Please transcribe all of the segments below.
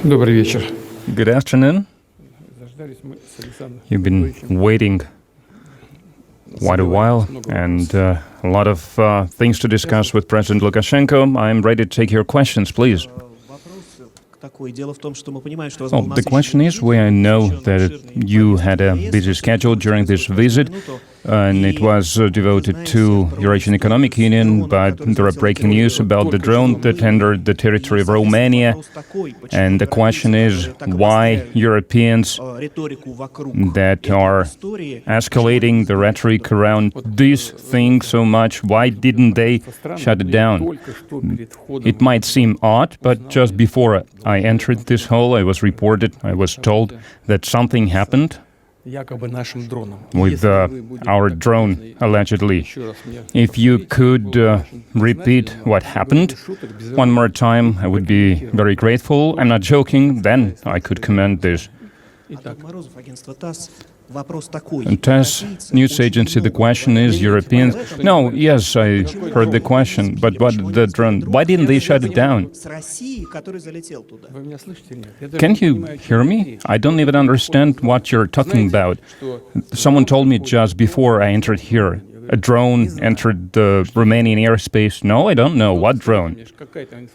Добрый вечер. Good afternoon. You've been waiting quite a while, and a lot of things to discuss with President Lukashenko. I'm ready to take your questions, please. Well, the question is, we know that you had a busy schedule during this visit, and it was devoted to Eurasian Economic Union, but there are breaking news about the drone that entered the territory of Romania, and the question is, why Europeans that are escalating the rhetoric around this thing so much, why didn't they shut it down? It might seem odd, but just before I entered this hall, I was told that something happened with our drone, allegedly. If you could repeat what happened one more time, I would be very grateful. I'm not joking, then I could comment this. TASS news agency, the question is, Europeans... No, yes, I heard the question, but what the drone... Why didn't they shut it down? Can you hear me? I don't even understand what you're talking about. Someone told me just before I entered here, a drone entered the Romanian airspace. No, I don't know. What drone?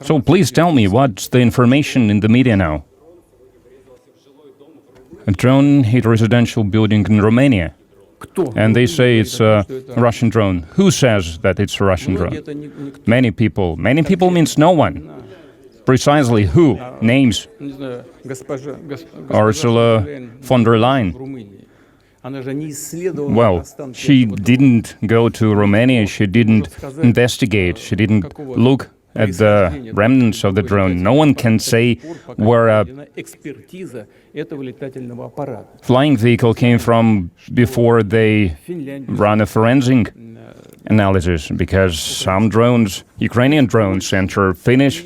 So please tell me, what's the information in the media now? A drone hit a residential building in Romania, and they say it's a Russian drone. Who says that it's a Russian drone? Many people. Many people means no one. Precisely who? Names. Ursula von der Leyen. Well, she didn't go to Romania, she didn't investigate, she didn't look at the remnants of the drone. No one can say where a flying vehicle came from before they run a forensic analysis, because some drones, Ukrainian drones, enter Finnish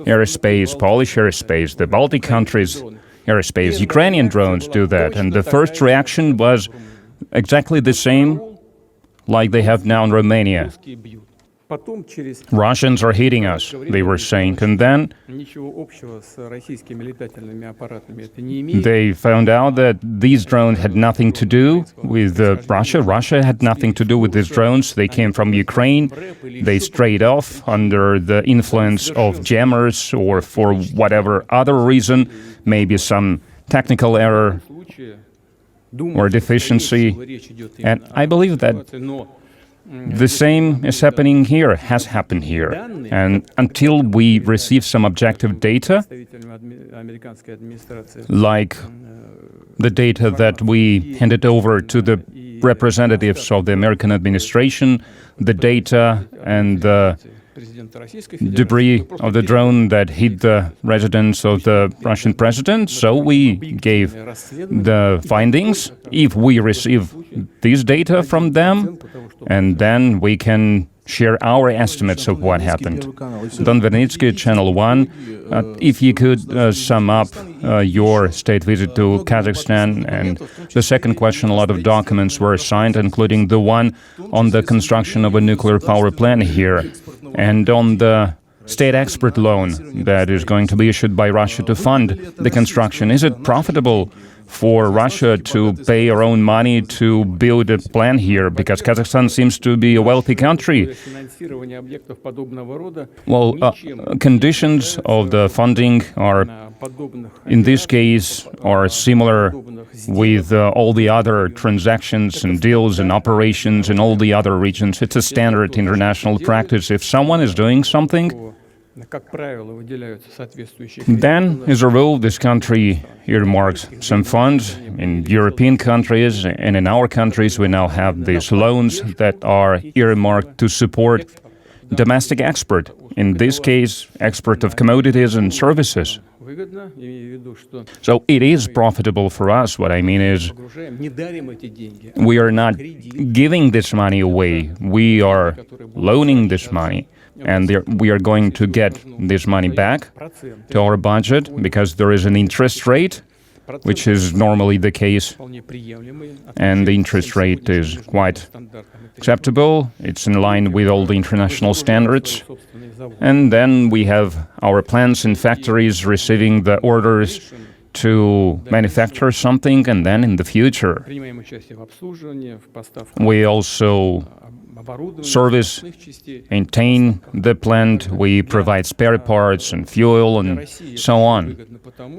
airspace, Polish airspace, the Baltic countries' airspace. Ukrainian drones do that, and the first reaction was exactly the same like they have now in Romania. Russians are hitting us, they were saying, and then they found out that these drones had nothing to do with Russia. Russia had nothing to do with these drones. They came from Ukraine. They strayed off under the influence of jammers or for whatever other reason, maybe some technical error or deficiency. And I believe that the same is happening here, has happened here. And until we receive some objective data, like the data that we handed over to the representatives of the American administration, the data and the debris of the drone that hit the residence of the Russian president, so we gave the findings. If we receive these data from them, and then we can share our estimates of what happened. Don Vernitsky, Channel 1, if you could sum up your state visit to Kazakhstan. And the second question, a lot of documents were signed, including the one on the construction of a nuclear power plant here, and on the state expert loan that is going to be issued by Russia to fund the construction. Is it profitable for Russia to pay our own money to build a plant here, because Kazakhstan seems to be a wealthy country? Well, conditions of the funding are, in this case, are similar with all the other transactions and deals and operations in all the other regions. It's a standard international practice. If someone is doing something, then, as a rule, this country earmarks some funds. In European countries and in our countries, we now have these loans that are earmarked to support domestic export. In this case, export of commodities and services. So it is profitable for us. What I mean is, we are not giving this money away. We are loaning this money. And we are going to get this money back to our budget, because there is an interest rate, which is normally the case, and the interest rate is quite acceptable. It's in line with all the international standards. And then we have our plants and factories receiving the orders to manufacture something, and then in the future we also service, maintain the plant, we provide spare parts and fuel and so on.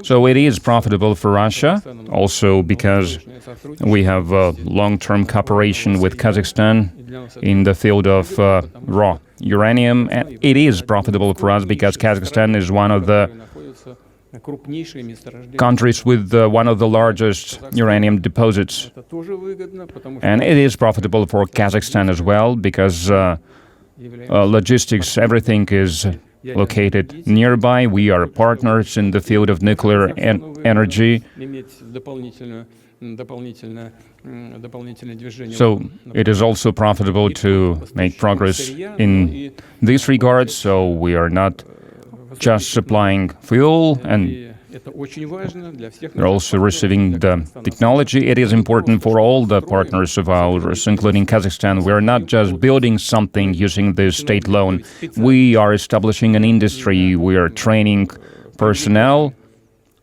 So it is profitable for Russia, also because we have a long-term cooperation with Kazakhstan in the field of raw uranium. And it is profitable for us because Kazakhstan is one of the countries with one of the largest uranium deposits. And it is profitable for Kazakhstan as well because logistics, everything is located nearby. We are partners in the field of nuclear energy. So it is also profitable to make progress in this regard. So we are not just supplying fuel, and we're also receiving the technology. It is important for all the partners of ours, including Kazakhstan. We are not just building something using the state loan. We are establishing an industry. We are training personnel.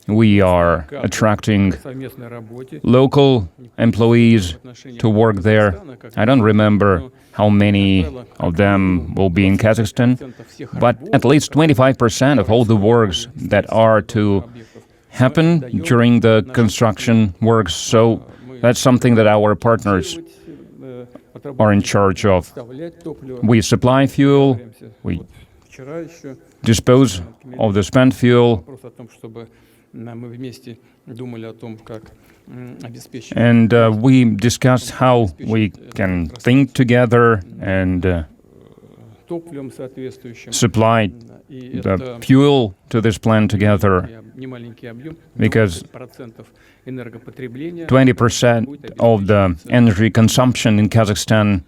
We are attracting local employees to work there. I don't remember how many of them will be in Kazakhstan, but at least 25% of all the works that are to happen during the construction works. So that's something that our partners are in charge of. We supply fuel, we dispose of the spent fuel, and we discussed how we can think together and supply the fuel to this plant together, because 20% of the energy consumption in Kazakhstan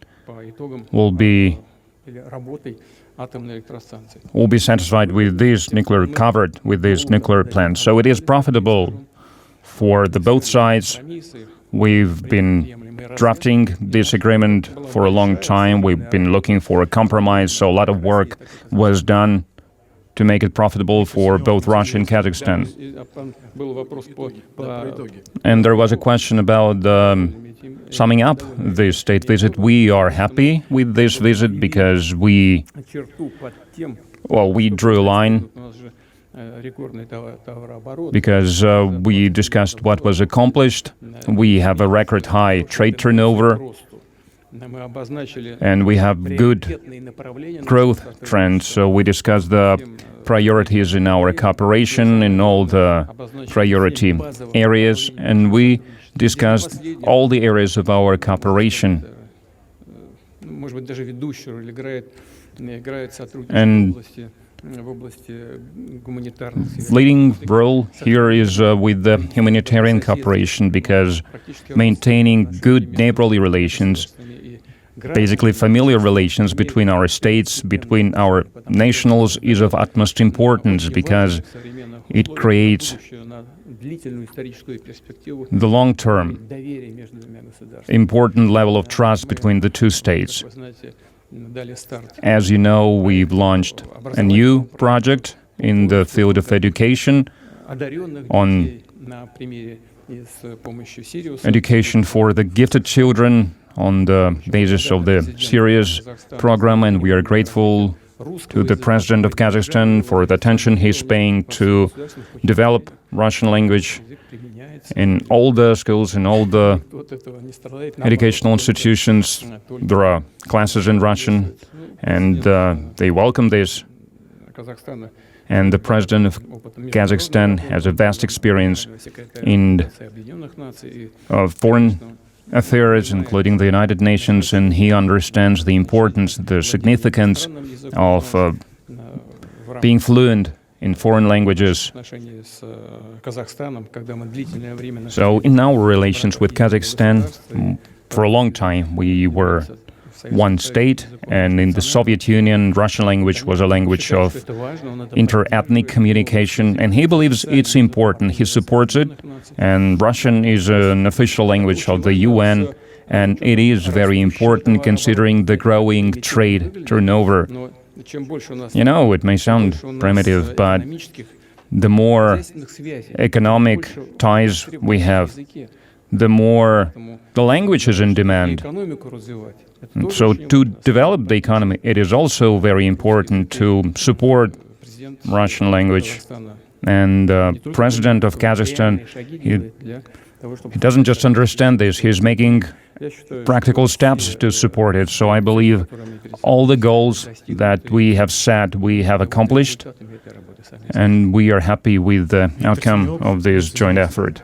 will be satisfied with this nuclear, covered with this nuclear plant. So it is profitable for the both sides. We've been drafting this agreement for a long time. We've been looking for a compromise, so a lot of work was done to make it profitable for both Russia and Kazakhstan. And there was a question about summing up this state visit. We are happy with this visit because we drew a line because we discussed what was accomplished. We have a record high trade turnover, and we have good growth trends. So we discussed the priorities in our cooperation in all the priority areas, and we discussed all the areas of our cooperation. And leading role here is with the humanitarian cooperation, because maintaining good neighborly relations, basically familiar relations between our states, between our nationals, is of utmost importance, because it creates the long-term important level of trust between the two states. As you know, we've launched a new project in the field of education on education for the gifted children on the basis of the Serious program, and we are grateful to the President of Kazakhstan for the attention he's paying to develop Russian language in all the schools, in all the educational institutions. There are classes in Russian, and they welcome this. And the President of Kazakhstan has a vast experience in foreign affairs, including the United Nations, and he understands the importance, the significance of being fluent in foreign languages. So in our relations with Kazakhstan, for a long time we were one state, and in the Soviet Union, Russian language was a language of inter-ethnic communication, and he believes it's important. He supports it, and Russian is an official language of the UN, and it is very important considering the growing trade turnover You know, it may sound primitive, but the more economic ties we have, the more the language is in demand. So to develop the economy, it is also very important to support Russian language. And the president of Kazakhstan, he doesn't just understand this, he's making practical steps to support it. So I believe all the goals that we have set, we have accomplished, and we are happy with the outcome of this joint effort.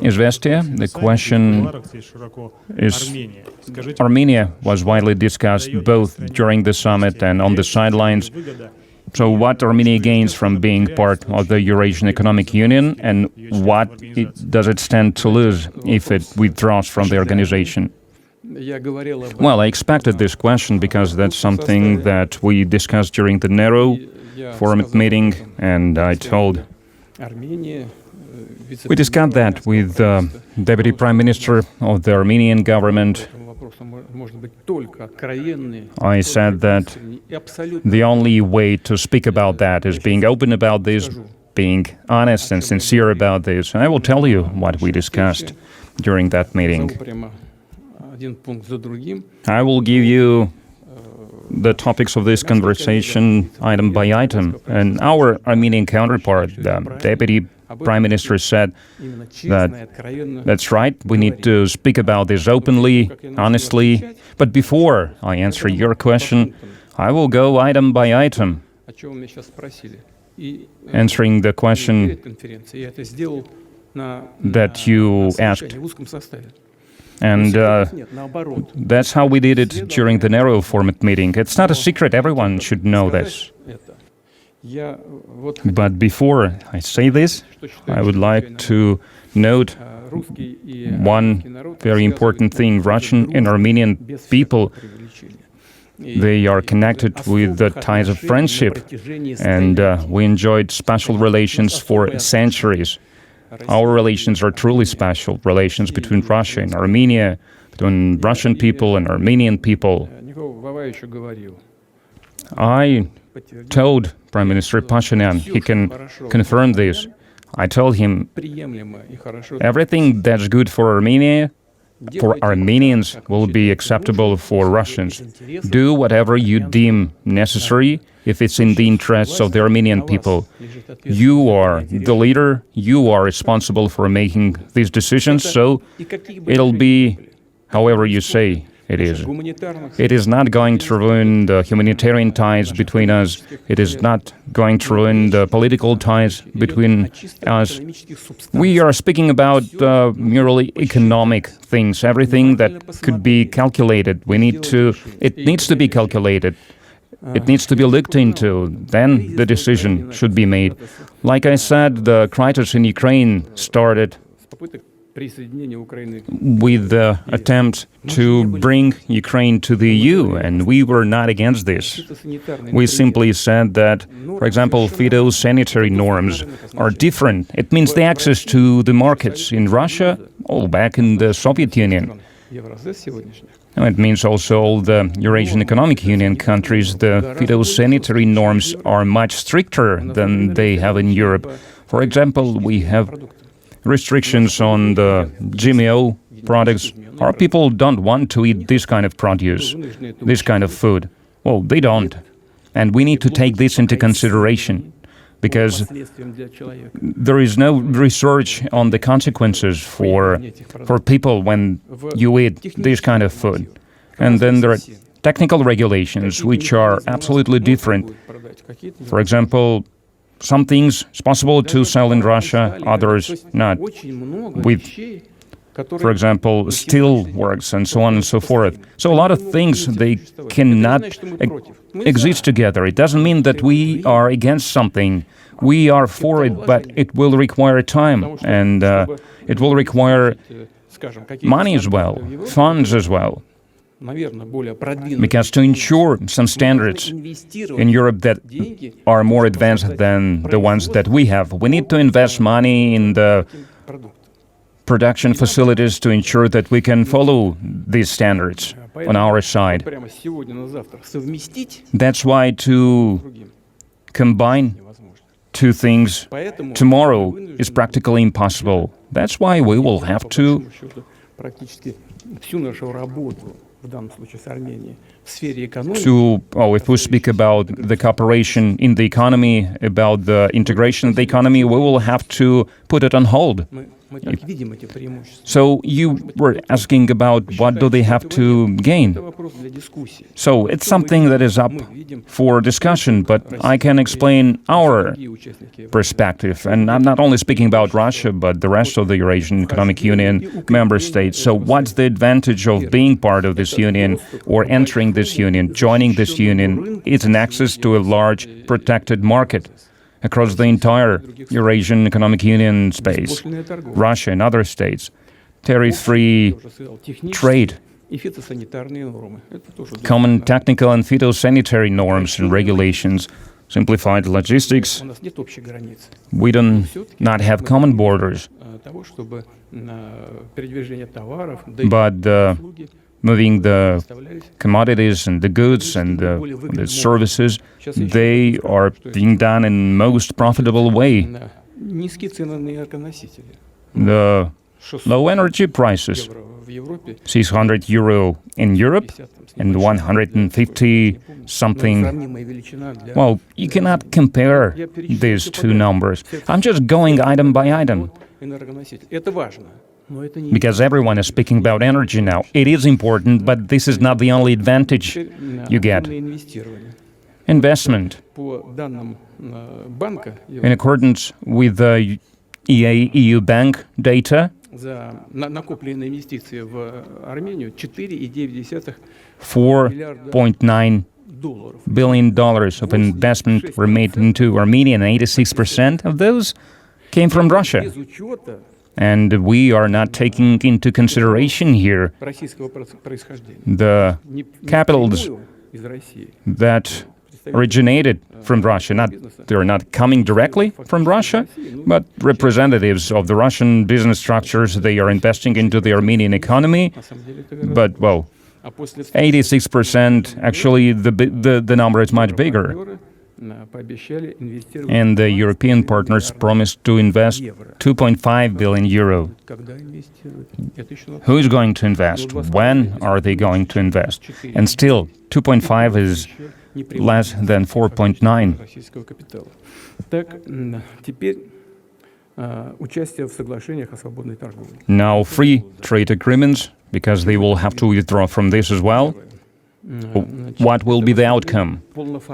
Izvestia, the question is, Armenia was widely discussed both during the summit and on the sidelines. So what Armenia gains from being part of the Eurasian Economic Union, and what does it stand to lose if it withdraws from the organization? Well, I expected this question because that's something that we discussed during the NATO forum meeting, and I told... We discussed that with the Deputy Prime Minister of the Armenian government. I said that the only way to speak about that is being open about this, being honest and sincere about this. And I will tell you what we discussed during that meeting. I will give you the topics of this conversation item by item. And our Armenian counterpart, the Deputy Prime Minister, said that that's right, we need to speak about this openly, honestly. But before I answer your question, I will go item by item, answering the question that you asked. And that's how we did it during the narrow format meeting. It's not a secret, everyone should know this. But before I say this, I would like to note one very important thing. Russian and Armenian people, they are connected with the ties of friendship, and we enjoyed special relations for centuries. Our relations are truly special, relations between Russia and Armenia, between Russian people and Armenian people. I told Prime Minister Pashinyan, he can confirm this. I told him, everything that's good for Armenia, for Armenians, will be acceptable for Russians. Do whatever you deem necessary if it's in the interests of the Armenian people. You are the leader, you are responsible for making these decisions, so it'll be however you say it is. It is not going to ruin the humanitarian ties between us. It is not going to ruin the political ties between us. We are speaking about merely economic things, everything that could be calculated. It needs to be calculated. It needs to be looked into. Then the decision should be made. Like I said, the crisis in Ukraine started with the attempt to bring Ukraine to the EU, and we were not against this. We simply said that, for example, phytosanitary norms are different. It means the access to the markets in Russia, back in the Soviet Union. It means also all the Eurasian Economic Union countries, the phytosanitary norms are much stricter than they have in Europe. For example, we have restrictions on the GMO products. Our people don't want to eat this kind of produce, this kind of food. Well, they don't. And we need to take this into consideration, because there is no research on the consequences for people when you eat this kind of food. And then there are technical regulations which are absolutely different. For example, some things it's possible to sell in Russia, others not. With, for example, steel works and so on and so forth. So a lot of things, they cannot exist together. It doesn't mean that we are against something. We are for it, but it will require time, and it will require money as well, funds as well. Because to ensure some standards in Europe that are more advanced than the ones that we have, we need to invest money in the production facilities to ensure that we can follow these standards. on our side. That's why to combine two things tomorrow is practically impossible. That's why we will have to if we speak about the cooperation in the economy, about the integration of the economy, we will have to put it on hold. So you were asking about what do they have to gain. So it's something that is up for discussion, but I can explain our perspective. And I'm not only speaking about Russia, but the rest of the Eurasian Economic Union member states. So what's the advantage of being part of this union or entering this union, joining this union? It's an access to a large protected market across the entire Eurasian Economic Union space, Russia and other states, tariff-free trade, common technical and phytosanitary norms and regulations, simplified logistics. We do not have common borders, but moving the commodities and the goods and the services, they are being done in most profitable way. The low energy prices, 600 euro in Europe and 150 something. Well, you cannot compare these two numbers. I'm just going item by item, because everyone is speaking about energy now. It is important, but this is not the only advantage you get. Investment. In accordance with the EU bank data, $4.9 billion of investment were made into Armenia, and 86% of those came from Russia. And we are not taking into consideration here the capitals that originated from Russia. They're not coming directly from Russia, but representatives of the Russian business structures, they are investing into the Armenian economy. But, well, 86%, actually the number is much bigger. And the European partners promised to invest 2.5 billion euro. Who is going to invest? When are they going to invest? And still, 2.5 is less than 4.9. Now, free trade agreements, because they will have to withdraw from this as well. What will be the outcome?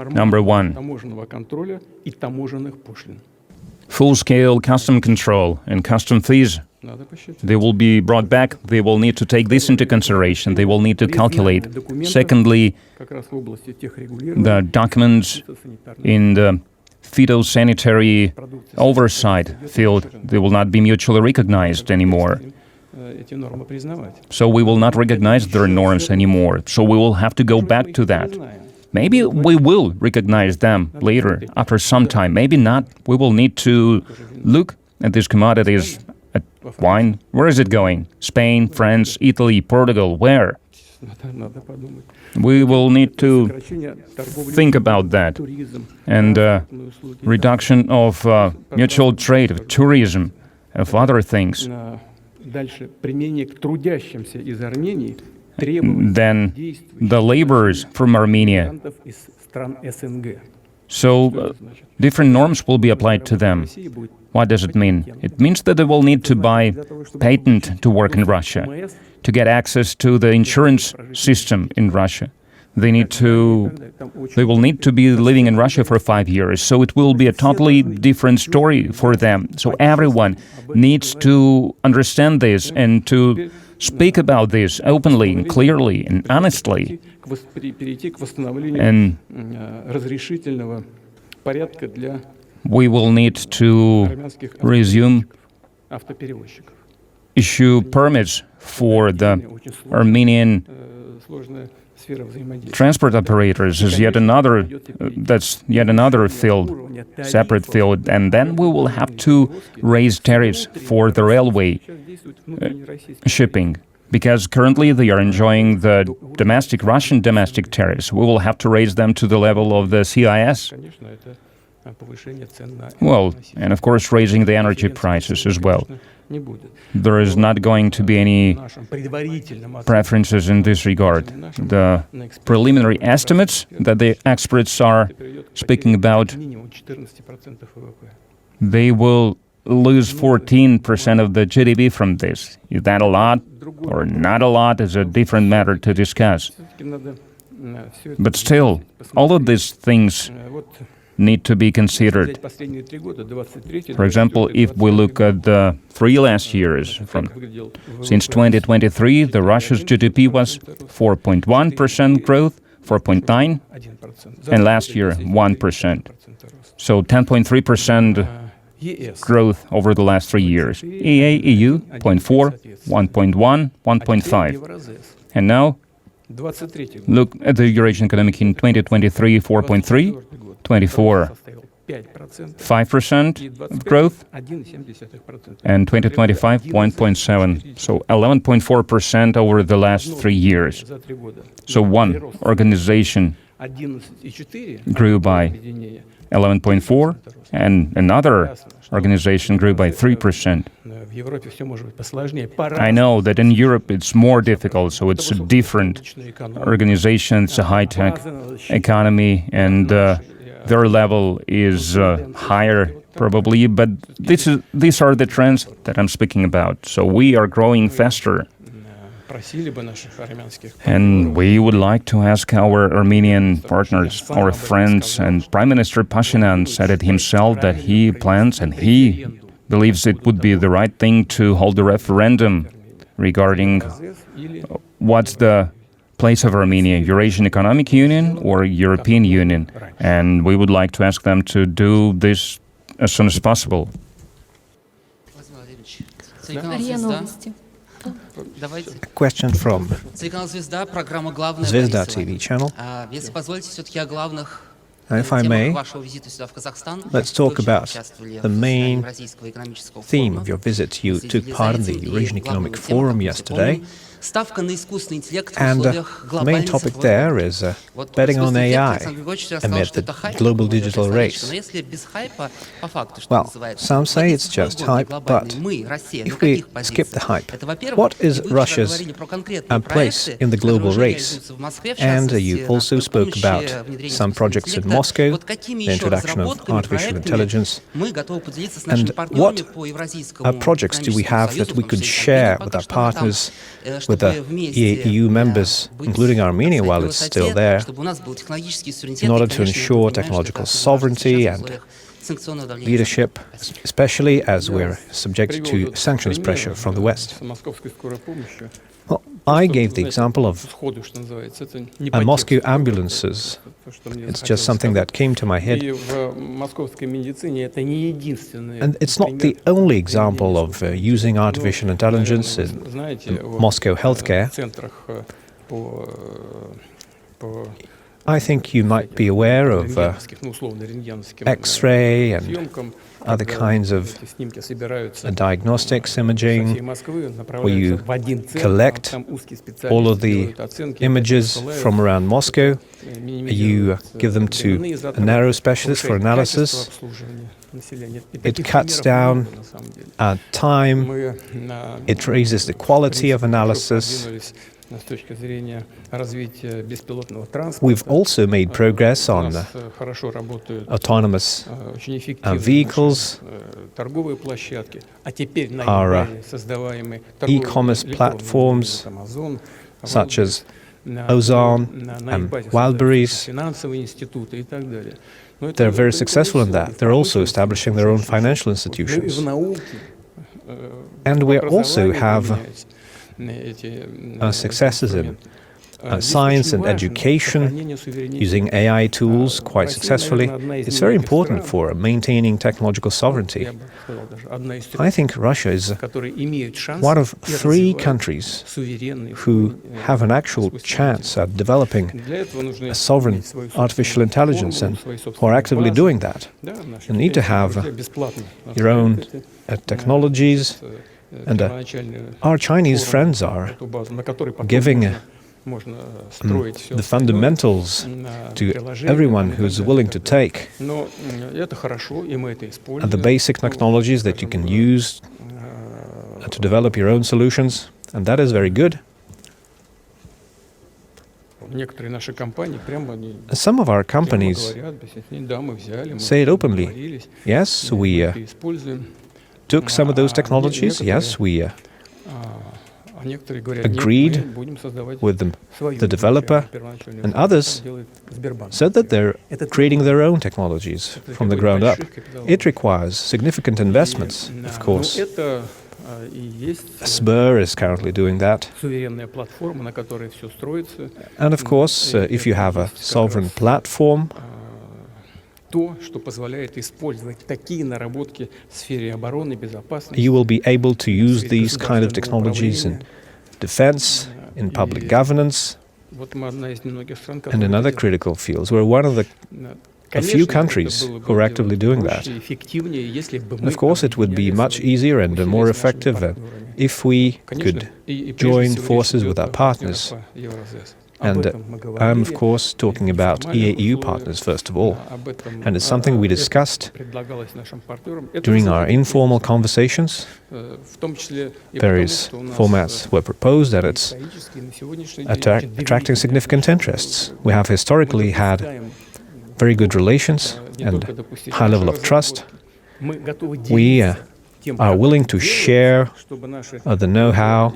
Number one, full-scale custom control and custom fees. They will be brought back. They will need to take this into consideration. They will need to calculate. Secondly, the documents in the phytosanitary oversight field, they will not be mutually recognized anymore. So we will not recognize their norms anymore. So we will have to go back to that. Maybe we will recognize them later, after some time. Maybe not. We will need to look at these commodities. At wine, where is it going? Spain, France, Italy, Portugal, where? We will need to think about that. And reduction of mutual trade, of tourism, of other things. Then the laborers from Armenia. So different norms will be applied to them. What does it mean? It means that they will need to buy patent to work in Russia, to get access to the insurance system in Russia. They will need to be living in Russia for 5 years, so it will be a totally different story for them. So everyone needs to understand this and to speak about this openly and clearly and honestly. And we will need to resume issue permits for the Armenian transport operators is that's yet another field, separate field, and then we will have to raise tariffs for the railway shipping. Because currently they are enjoying the Russian domestic tariffs. We will have to raise them to the level of the CIS. Well, and of course raising the energy prices as well. There is not going to be any preferences in this regard. The preliminary estimates that the experts are speaking about, they will lose 14% of the GDP from this. Is that a lot or not a lot is a different matter to discuss. But still, all of these things need to be considered. For example, if we look at the 3 last years, since 2023, the Russia's GDP was 4.1% growth, 4.9%, and last year 1%. So 10.3% growth over the last 3 years. EA, EU, 0.4, 1.1, 1.5. And now, look at the Eurasian economic in 2023, 4.3, 24, 5% of growth, and 2025, 1.7. So 11.4% over the last 3 years. So one organization grew by 11.4, and another organization grew by 3%. I know that in Europe it's more difficult, so it's a different organization, it's a high-tech economy, and their level is higher probably, but these are the trends that I'm speaking about. So we are growing faster. And we would like to ask our Armenian partners, our friends, and Prime Minister Pashinyan said it himself that he plans and he believes it would be the right thing to hold a referendum regarding what's the place of Armenia, Eurasian Economic Union or European Union. And we would like to ask them to do this as soon as possible. A question from Zvezda TV channel. And if I may, let's talk about the main theme of your visit. You took part in the Eurasian Economic Forum yesterday, and the main topic there is betting on AI amid the global digital race. Well, some say it's just hype, but if we skip the hype, what is Russia's place in the global race? And you also spoke about some projects in Moscow, the introduction of artificial intelligence. And what projects do we have that we could share with our partners, with the EU members, including Armenia while it's still there, in order to ensure technological sovereignty and leadership, especially as we're subject to sanctions pressure from the West? Well, I gave the example of Moscow ambulances. It's just something that came to my head. And it's not the only example of using artificial intelligence in Moscow healthcare. I think you might be aware of X-ray and other kinds of diagnostics imaging, where you collect all of the images from around Moscow, you give them to a narrow specialist for analysis. It cuts down time, it raises the quality of analysis. We've also made progress on autonomous vehicles. Our e-commerce platforms, such as Ozon and Wildberries, they're very successful in that. They're also establishing their own financial institutions. And we also have successes in science and education, using AI tools quite successfully. It's very important for maintaining technological sovereignty. I think Russia is one of 3 countries who have an actual chance at developing a sovereign artificial intelligence and who are actively doing that. You need to have your own technologies, And our Chinese friends are giving the fundamentals to everyone who's willing to take, and the basic technologies that you can use to develop your own solutions, and that is very good. Some of our companies say it openly. Yes, we took some of those technologies. Yes, we agreed with the developer, and others said that they're creating their own technologies from the ground up. It requires significant investments, of course. Sber is currently doing that. And of course, if you have a sovereign platform, you will be able to use these kind of technologies in defense, in public governance, and in other critical fields. We're one of a few countries who are actively doing that. Of course, it would be much easier and more effective if we could join forces with our partners. And I'm, of course, talking about EAU partners, first of all. And it's something we discussed during our informal conversations. Various formats were proposed, and it's attracting significant interests. We have historically had very good relations and high level of trust. We are willing to share the know-how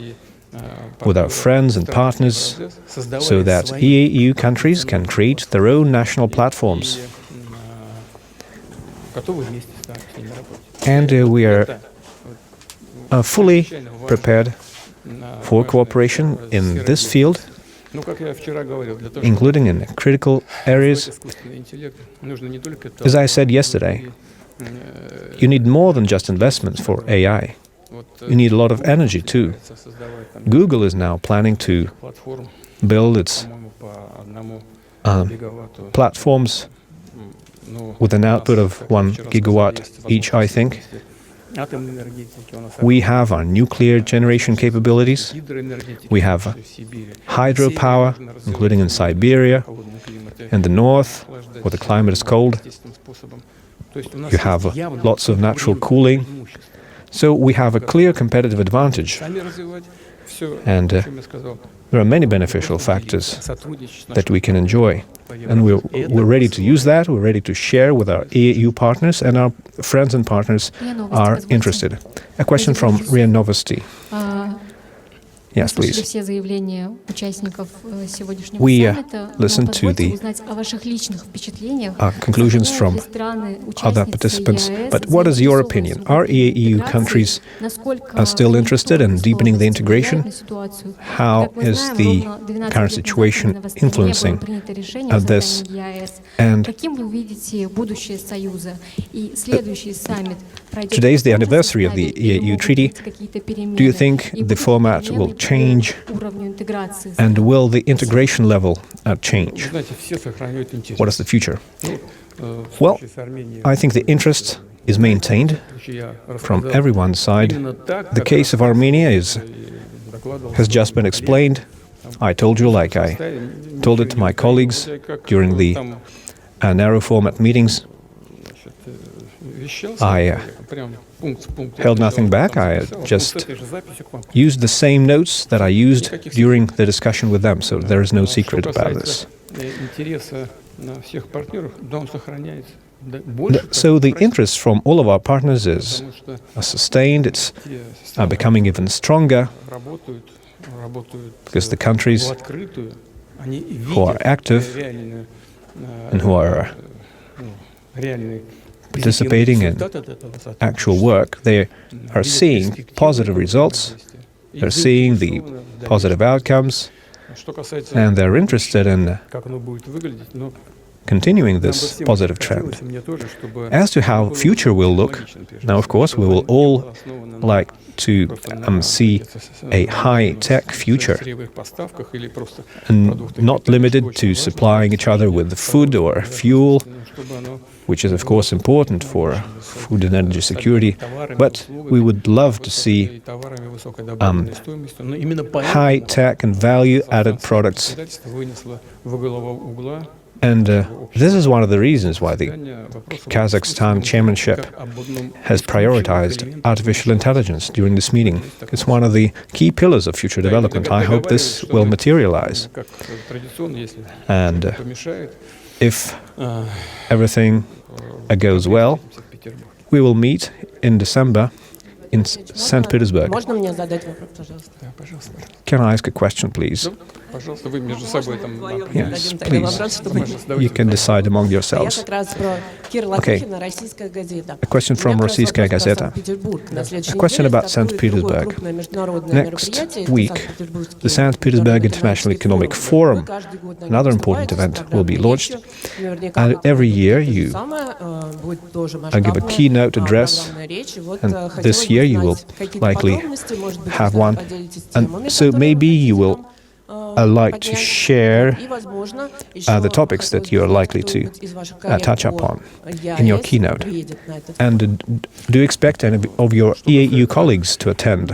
with our friends and partners so that EAU countries can create their own national platforms. And we are fully prepared for cooperation in this field, including in critical areas. As I said yesterday, you need more than just investments for AI. You need a lot of energy too. Google is now planning to build its platforms with an output of 1 gigawatt each, I think. We have our nuclear generation capabilities. We have hydropower, including in Siberia, in the north, where the climate is cold. You have lots of natural cooling. So we have a clear competitive advantage. And there are many beneficial factors that we can enjoy. And we're ready to use that, we're ready to share with our EAU partners, and our friends and partners are interested. A question from RIA Novosti. Yes, please. We listened to the conclusions from other participants, but what is your opinion? Are EAU countries still interested in deepening the integration? How is the current situation influencing this? And today is the anniversary of the EAU treaty. Do you think the format will change, and will the integration level change? What is the future? Well, I think the interest is maintained from everyone's side. The case of Armenia has just been explained. I told you, like I told it to my colleagues during the narrow format meetings. I held nothing back. I just used the same notes that I used during the discussion with them, so there is no secret about this. So the interest from all of our partners is sustained. It's becoming even stronger because the countries who are active and who are participating in actual work, they are seeing positive results, they're seeing the positive outcomes, and they're interested in continuing this positive trend. As to how future will look, now, of course, we will all like to see a high-tech future, and not limited to supplying each other with food or fuel, which is, of course, important for food and energy security, but we would love to see high-tech and value-added products. And this is one of the reasons why the Kazakhstan chairmanship has prioritized artificial intelligence during this meeting. It's one of the key pillars of future development. I hope this will materialize. And if everything goes well, we will meet in December in St. Petersburg. Can I ask a question, please? Yes, please. You can decide among yourselves. Okay. A question from Российская газета. A question about St. Petersburg. Next week, the St. Petersburg International Economic Forum, another important event, will be launched. And every year you give a keynote address, and this year you will likely have one. And so maybe you will like to share the topics that you are likely to touch upon in your keynote. And do you expect any of your EAU colleagues to attend?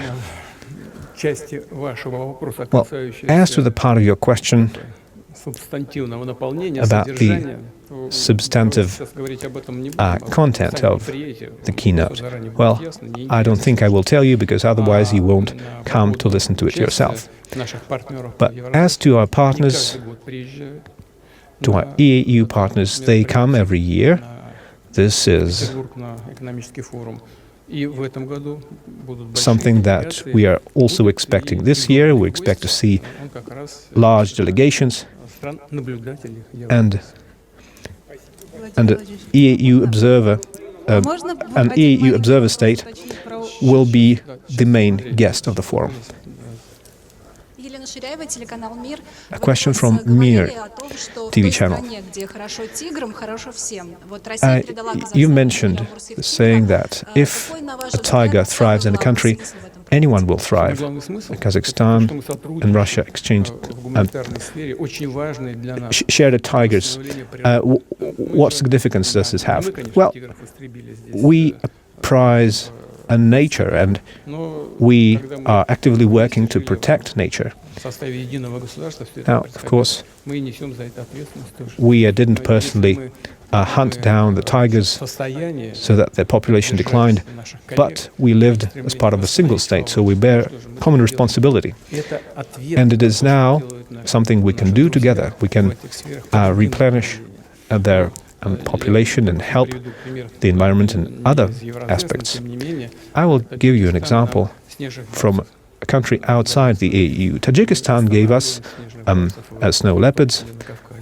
Well, as to the part of your question about the substantive content of the keynote, well, I don't think I will tell you, because otherwise you won't come to listen to it yourself. But as to our partners, to our EAU partners, they come every year. This is something that we are also expecting this year. We expect to see large delegations, and an EAU observer state will be the main guest of the forum. A question from Mir TV channel. You mentioned saying that if a tiger thrives in a country, anyone will thrive. Kazakhstan and Russia shared tigers. What significance does this have? Well, we prize nature, and we are actively working to protect nature. Now, of course, we didn't personally hunt down the tigers so that their population declined, but we lived as part of a single state, so we bear common responsibility. And it is now something we can do together. We can replenish their population and help the environment in other aspects. I will give you an example from a country outside the EU. Tajikistan gave us snow leopards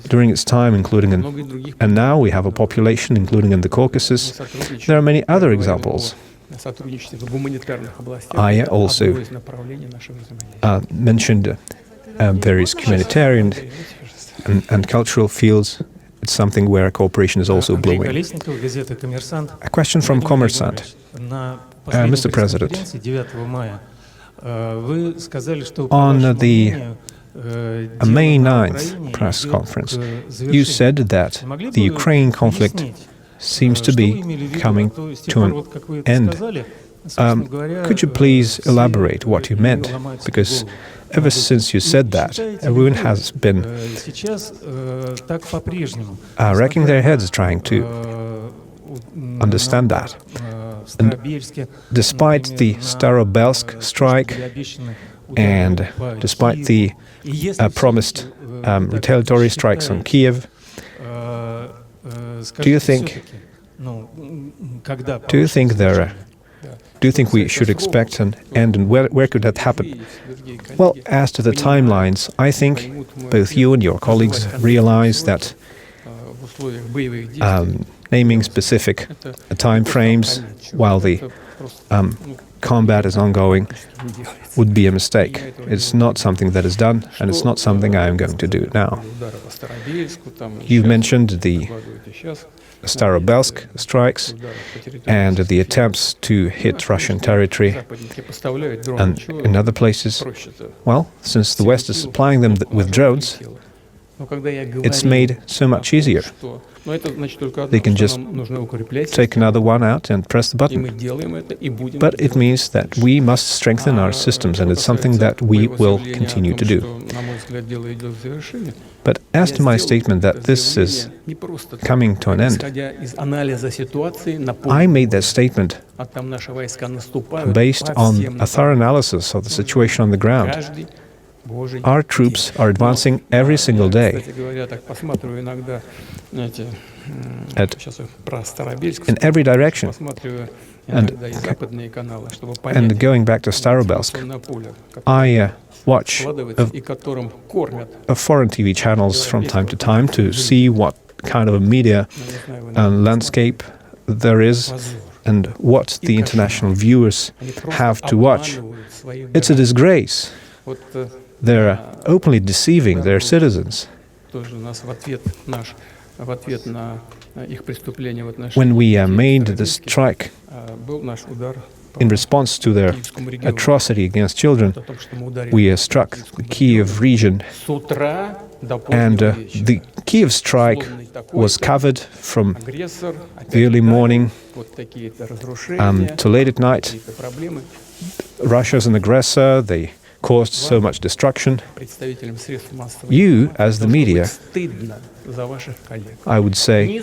during its time, and now we have a population, including in the Caucasus. There are many other examples. I also mentioned various humanitarian and cultural fields. It's something where cooperation is also blooming. A question from Kommersant. Mr. President, on the May 9th press conference, you said that the Ukraine conflict seems to be coming to an end. Could you please elaborate what you meant? Because ever since you said that, everyone has been racking their heads trying to understand that. And despite the Starobelsk strike and despite the promised retaliatory strikes on Kiev, do you think we should expect an end, and where could that happen? Well, as to the timelines, I think both you and your colleagues realize that naming specific time frames while the combat is ongoing would be a mistake. It's not something that is done, and it's not something I am going to do now. You've mentioned the Starobelsk strikes and the attempts to hit Russian territory and in other places. Well, since the West is supplying them with drones, it's made so much easier. They can just take another one out and press the button. But it means that we must strengthen our systems, and it's something that we will continue to do. But as to my statement that this is coming to an end, I made that statement based on a thorough analysis of the situation on the ground. Our troops are advancing every single day in every direction. And going back to Starobelsk, I watch foreign TV channels from time to time to see what kind of a media landscape there is and what the international viewers have to watch. It's a disgrace. They're openly deceiving their citizens. When we made the strike in response to their atrocity against children, we struck the Kiev region, and the Kiev strike was covered from the early morning to late at night. Russia's an aggressor. They caused so much destruction. You, as the media, I would say,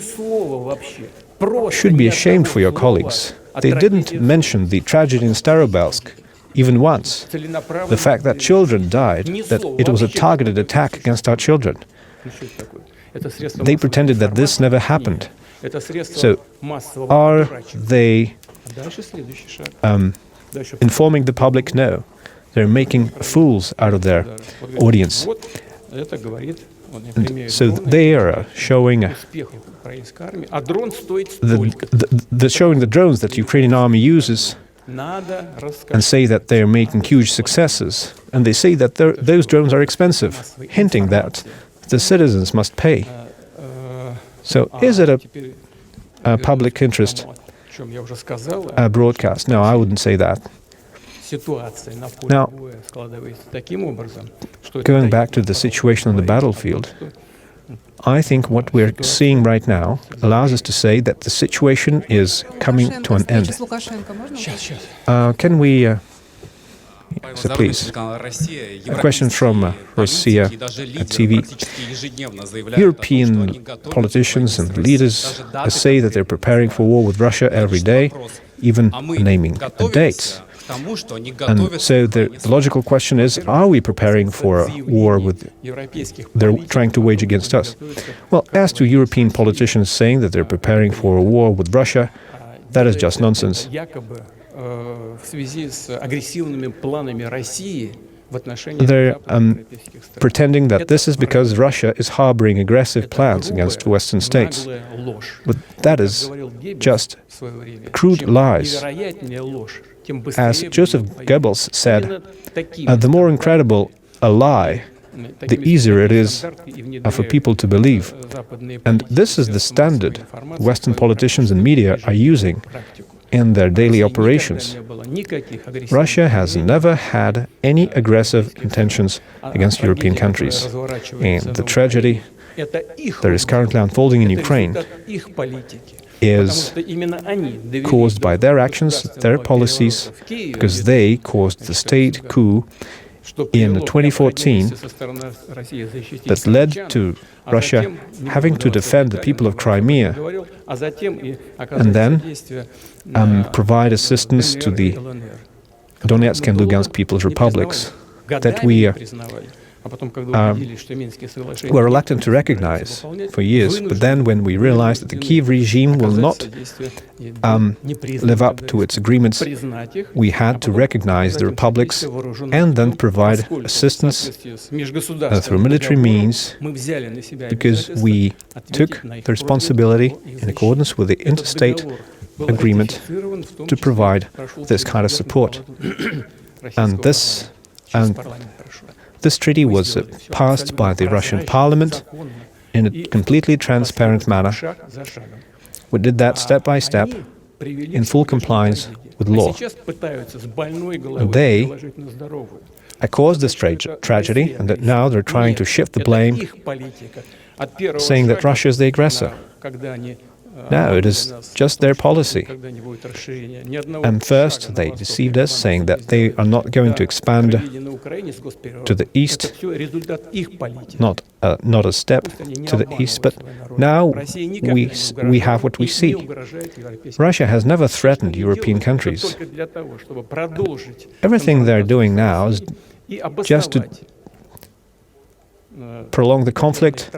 should be ashamed for your colleagues. They didn't mention the tragedy in Starobelsk even once. The fact that children died, that it was a targeted attack against our children. They pretended that this never happened. So, are they informing the public? No. They're making fools out of their audience. And so they are showing showing the drones that the Ukrainian army uses and say that they are making huge successes. And they say that those drones are expensive, hinting that the citizens must pay. So is it a public interest broadcast? No, I wouldn't say that. Now, going back to the situation on the battlefield, I think what we're seeing right now allows us to say that the situation is coming to an end. Can we... So please, a question from Russia TV. European politicians and leaders say that they're preparing for war with Russia every day, even naming dates. And so the logical question is, are we preparing for a war they're trying to wage against us? Well, as to European politicians saying that they're preparing for a war with Russia, that is just nonsense. They're pretending that this is because Russia is harboring aggressive plans against Western states. But that is just crude lies. As Joseph Goebbels said, the more incredible a lie, the easier it is for people to believe. And this is the standard Western politicians and media are using in their daily operations. Russia has never had any aggressive intentions against European countries. And the tragedy that is currently unfolding in Ukraine is caused by their actions, their policies, because they caused the state coup in 2014 that led to Russia having to defend the people of Crimea and then provide assistance to the Donetsk and Lugansk People's Republics that we were reluctant to recognize for years. But then when we realized that the Kiev regime will not live up to its agreements, we had to recognize the republics and then provide assistance through military means, because we took the responsibility in accordance with the interstate agreement to provide this kind of support. And this treaty was passed by the Russian parliament in a completely transparent manner. We did that step by step in full compliance with law. And they caused this tragedy, and that now they're trying to shift the blame, saying that Russia is the aggressor. No, it is just their policy. And first, they deceived us, saying that they are not going to expand to the east, not a step to the east, but now we have what we see. Russia has never threatened European countries. Everything they're doing now is just to prolong the conflict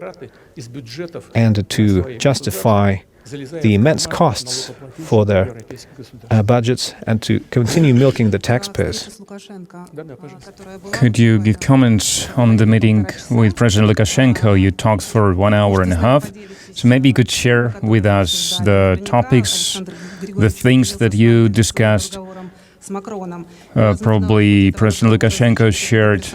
and to justify the immense costs for their budgets and to continue milking the taxpayers. Could you give comments on the meeting with President Lukashenko? You talked for 1 hour and a half, so maybe you could share with us the topics, the things that you discussed. Probably President Lukashenko shared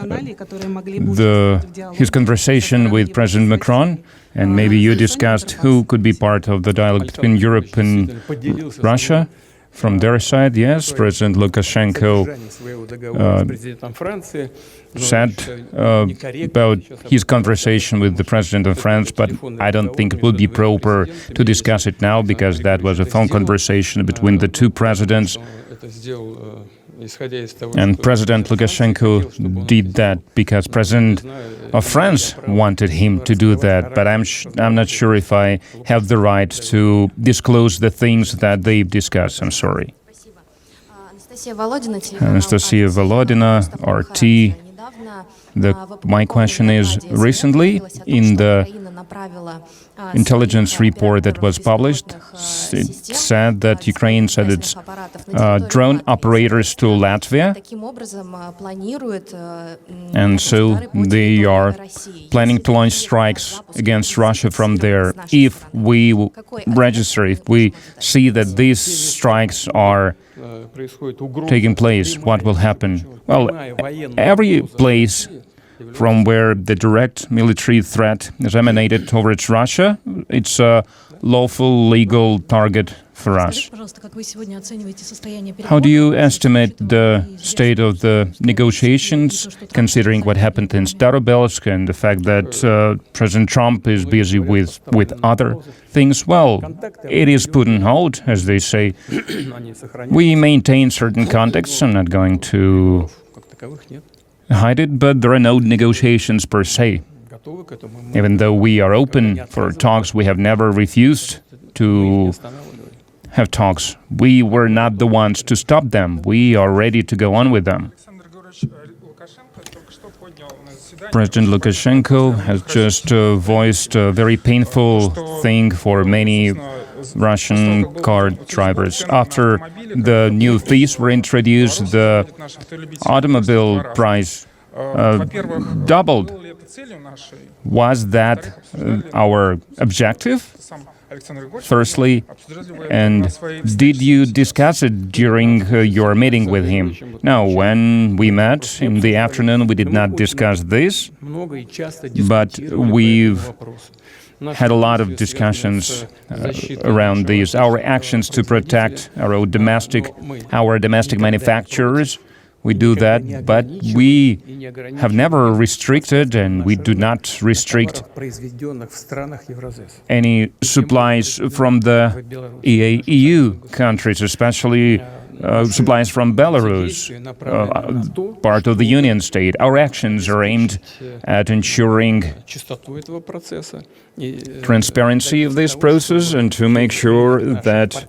his conversation with President Macron, and maybe you discussed who could be part of the dialogue between Europe and Russia. From their side, yes, President Lukashenko said about his conversation with the President of France, but I don't think it would be proper to discuss it now, because that was a phone conversation between the two presidents. And President Lukashenko did that because President of France wanted him to do that. But I'm not sure if I have the right to disclose the things that they've discussed. I'm sorry. Anastasia Volodina, RT. My question is, recently in the intelligence report that was published, it said that Ukraine sent its drone operators to Latvia, and so they are planning to launch strikes against Russia from there. If we register, if we see that these strikes are taking place, what will happen? Well, every place from where the direct military threat is emanated towards Russia, it's a lawful, legal target for us. How do you estimate the state of the negotiations, considering what happened in Starobelsk and the fact that President Trump is busy with other things? Well, it is put on hold, as they say. We maintain certain contacts. I'm not going to hide it, but there are no negotiations per se. Even though we are open for talks, we have never refused to have talks. We were not the ones to stop them. We are ready to go on with them. President Lukashenko has just voiced a very painful thing for many Russian car drivers. After the new fees were introduced, the automobile price doubled. Was that our objective? Firstly, and did you discuss it during your meeting with him? No, when we met in the afternoon, we did not discuss this, but we've had a lot of discussions around these. Our actions to protect our domestic manufacturers, we do that, but we have never restricted, and we do not restrict any supplies from the EU countries, especially supplies from Belarus, part of the Union state. Our actions are aimed at ensuring transparency of this process and to make sure that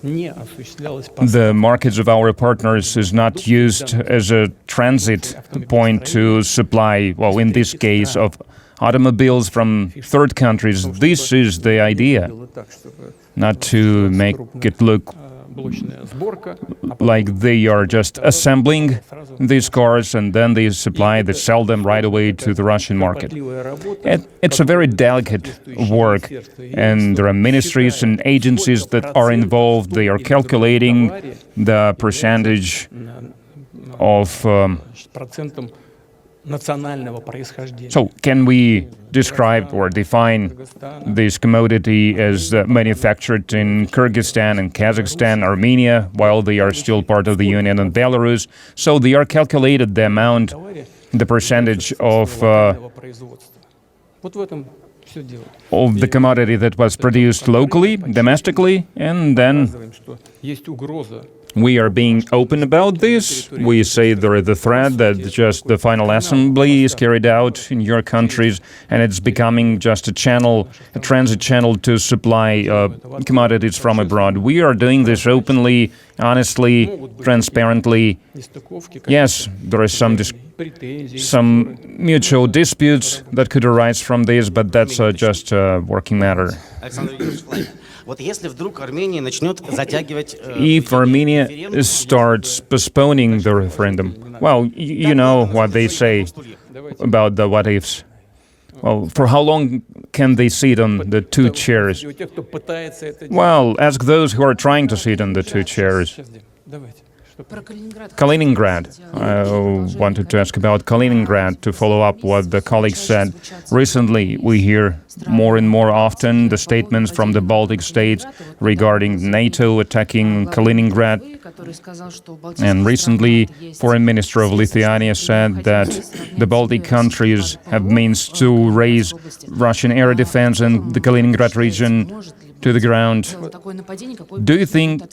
the markets of our partners is not used as a transit point to supply, well, in this case, of automobiles from third countries. This is the idea, not to make it look like they are just assembling these cars and then they sell them right away to the Russian market. It's a very delicate work, and there are ministries and agencies that are involved. They are calculating the percentage of So can we describe or define this commodity as manufactured in Kyrgyzstan and Kazakhstan, Armenia, while they are still part of the Union, and Belarus? So they are calculated the amount, the percentage of the commodity that was produced locally, domestically, and then we are being open about this. We say there is the threat that just the final assembly is carried out in your countries, and it's becoming just a channel, a transit channel to supply commodities from abroad. We are doing this openly, honestly, transparently. Yes, there is some mutual disputes that could arise from this, but that's just a working matter. If Armenia starts postponing the referendum, well, you know what they say about the what-ifs. Well, for how long can they sit on the two chairs? Well, ask those who are trying to sit on the two chairs. Kaliningrad. I wanted to ask about Kaliningrad to follow up what the colleagues said. Recently, we hear more and more often the statements from the Baltic states regarding NATO attacking Kaliningrad. And recently, Foreign Minister of Lithuania said that the Baltic countries have means to raise Russian air defense in the Kaliningrad region to the ground. Do you think,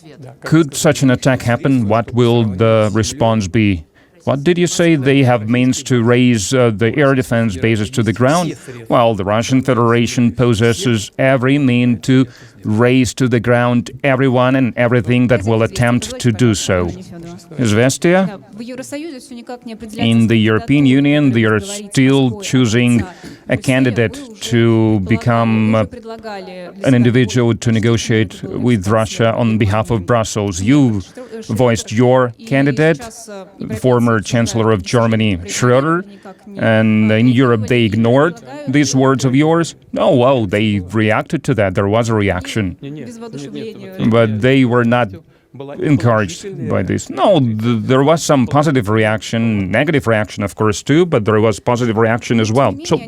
could such an attack happen? What will the response be? What did you say? They have means to raise the air defense bases to the ground? Well, the Russian Federation possesses every means to raise to the ground everyone and everything that will attempt to do so. Izvestia? In the European Union, they are still choosing a candidate to become an individual to negotiate with Russia on behalf of Brussels. You voiced your candidate, the former Chancellor of Germany, Schröder, and in Europe they ignored these words of yours. Oh, well, they reacted to that. There was a reaction. But they were not encouraged by this. No, there was some positive reaction, negative reaction, of course, too, but there was positive reaction as well. So,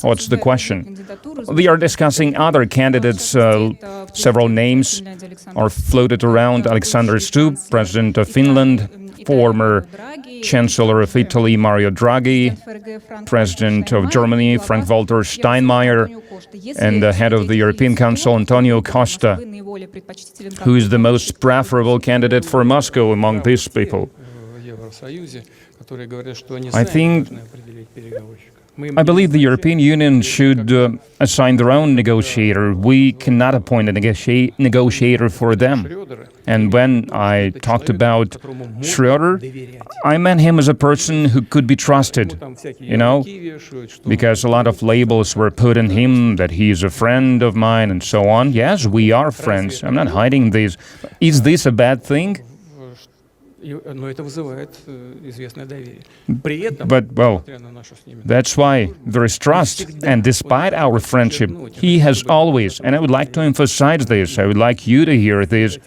what's the question? We are discussing other candidates. Several names are floated around. Alexander Stubb, President of Finland, former Chancellor of Italy, Mario Draghi, President of Germany, Frank-Walter Steinmeier, and the head of the European Council, Antonio Costa, who is the most preferable candidate for Moscow among these people. I believe the European Union should assign their own negotiator. We cannot appoint a negotiator for them. And when I talked about Schröder, I meant him as a person who could be trusted, you know, because a lot of labels were put on him, that he is a friend of mine and so on. Yes, we are friends. I'm not hiding this. Is this a bad thing? But, well, that's why there is trust. And despite our friendship, he has always, and I would like to emphasize this, I would like you to hear this,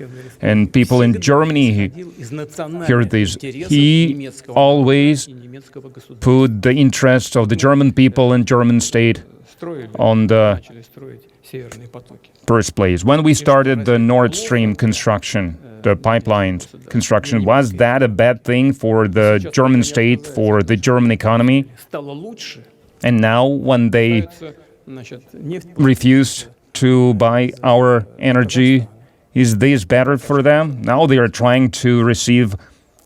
and people in Germany hear this, he always put the interests of the German people and German state on the first place. When we started the Nord Stream construction, the pipeline construction, was that a bad thing for the German state, for the German economy? And now, when they refuse to buy our energy, is this better for them? Now they are trying to receive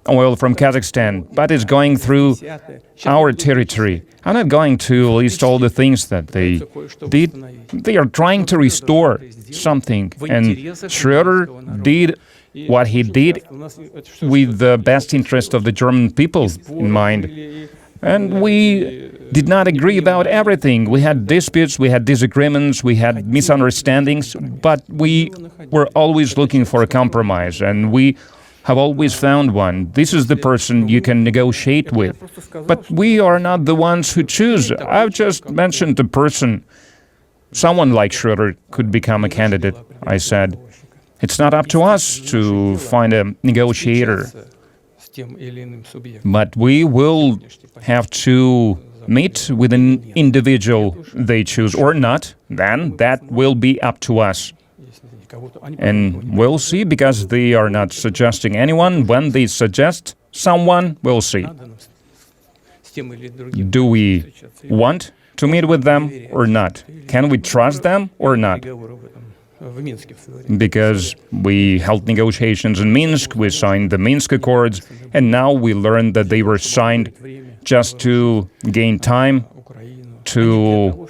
oil from Kazakhstan, but it's going through our territory. I'm not going to list all the things that they did. They are trying to restore something, and Schröder did what he did with the best interest of the German people in mind. And we did not agree about everything. We had disputes, we had disagreements, we had misunderstandings, but we were always looking for a compromise, and we have always found one. This is the person you can negotiate with. But we are not the ones who choose. I've just mentioned the person. Someone like Schroeder could become a candidate, I said. It's not up to us to find a negotiator. But we will have to meet with an individual they choose or not, then that will be up to us. And we'll see, because they are not suggesting anyone. When they suggest someone, we'll see. Do we want to meet with them or not? Can we trust them or not? Because we held negotiations in Minsk, we signed the Minsk Accords, and now we learned that they were signed just to gain time to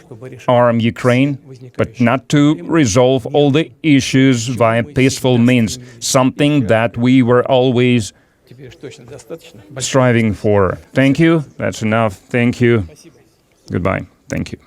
arm Ukraine, but not to resolve all the issues via peaceful means, something that we were always striving for. Thank you. That's enough. Thank you. Goodbye. Thank you.